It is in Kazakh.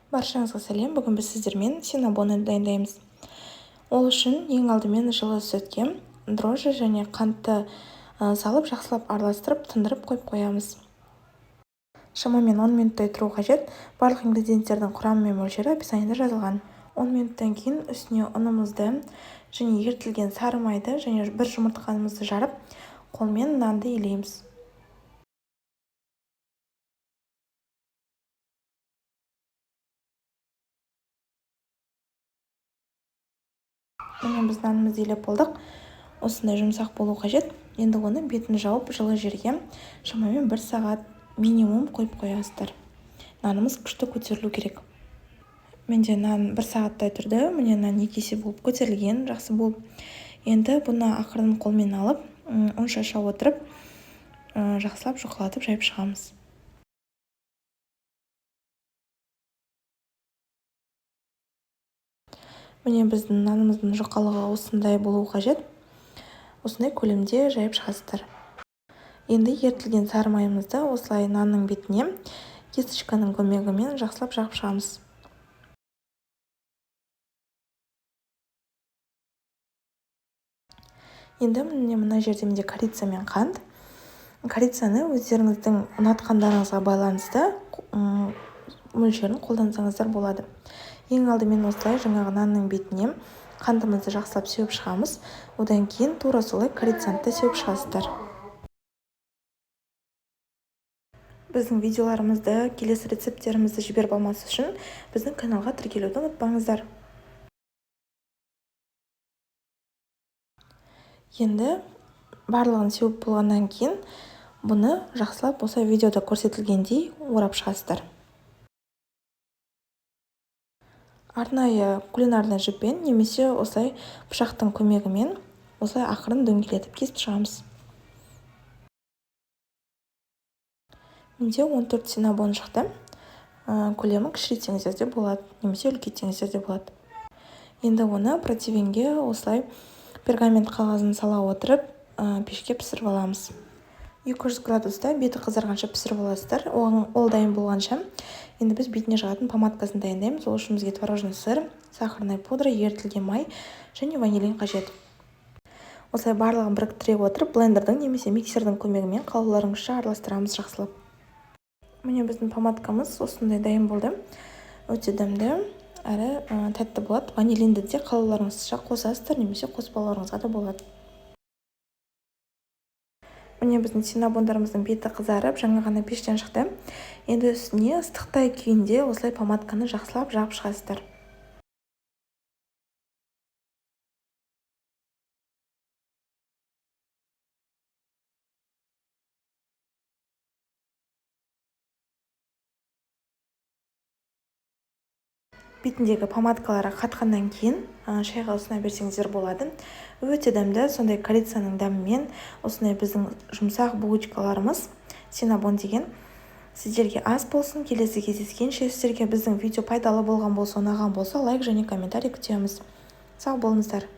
Баршаңызға сәлем. Бүгін біз сіздермен синнабонды дайындаймыз. Ол үшін ең алдымен жылы сүтке дрожжи және қантты салып жақсылап араластырып тындырып қойып қоямыз. Шамамен 10 минуттай тұру қажет. Барлық ингредиенттердің құрамы мен мөлшері описаниеда жазылған. 10 минуттан кейін үстіне ұнымызды және ерітілген сары майды және бір жұмыртқамызды жарып, қолмен нанды илейміз. Міне біз нанымызды илеп болдық. Осындай жұмсақ болу қажет. Енді оны бетін жауып жылы жерге шамамен 1 сағат минимум қойып қоясыздар. Нанымыз күшті көтерілу керек. Менде нан 1 сағаттай тұрды. Міне нан 2 есе болып көтерілген, жақсы болып. Енді бұны ақырын қолмен алып, ұн шаша отырып, жақсылап жұқалатып жайып шығамыз. Міне біздің нанымыздың жұқалығы осындай болу қажет. Осындай көлемде жайып шығасыздар. Енді ерітілген сары майымызды осылай нанның бетіне кисточканың көмегімен жақсылап жағып шығамыз. Енді мына жерде менде корица мен қант. Корицаны өздеріңіздің ұнатқандарыңызға байланысты мөлшерін қолдансаңыздар болады. Ең алдымен осылай жаңағы нанның бетіне қантымызды жақсылап сеуіп шығамыз. Одан кейін тура солай корицаны да сеуіп шығасыздар. Біздің видеоларымызды, келесі рецепттерімізді жіберіп алмас үшін біздің каналға тіркелуді ұмытпаңыздар. Енді барлығын сеуіп болғаннан кейін бұны жақсылап осы видеода көрсетілгендей орап шығасыздар. Арнайы кулинарный жіппен немесе осылай пышақтың көмегімен осылай ақырын дөңгелетіп кесіп шығамыз. Менде 14 синнабон шықты. Көлемі кішірейтсеңіздер де болады, немесе үлкейтсеңіздер де болады. Енді оны противенге осылай пергамент қағазын сала отырып, пешке пісіріп аламыз. 200 градуста беті қызарғанша пісіріп аласыздар. Ол дайын болғанша енді біз бетіне жағатын помадкасын дайындаймыз. Ол үшін бізге творожный сыр, сахарный пудра, ерітілген май және ванилин қажет. Осылай барлығын біріктіре отырып, блендердің немесе миксердің көмегімен қалауларыңызша араластырамыз жақсылап. Міне біздің помадкамыз осындай дайын болды. Өте дәмді әрі тәтті болады. Ванилинді де қалауларыңызша қосасыздар, немесе қоспаларыңызға да болады. Міне біздің синнабондарымыздың беті қызарып, жаңа ғана пештен шықты. Енді үстіне ыстықтай күйінде осылай помадканы жақсылап жағып шығасыздар. Бетіндегі помадкалары қатқаннан кейін шайға ұсына берсеңіздер болады. Өте дәмді, сондай корицаның дәмімен осындай біздің жұмсақ булочкаларымыз, синнабон деген. Сіздерге ас болсын. Келесі кездескенше сіздерге біздің видео пайдалы болған болса, ұнаған болса, лайк және комментарий күтеміз. Сау болыңыздар.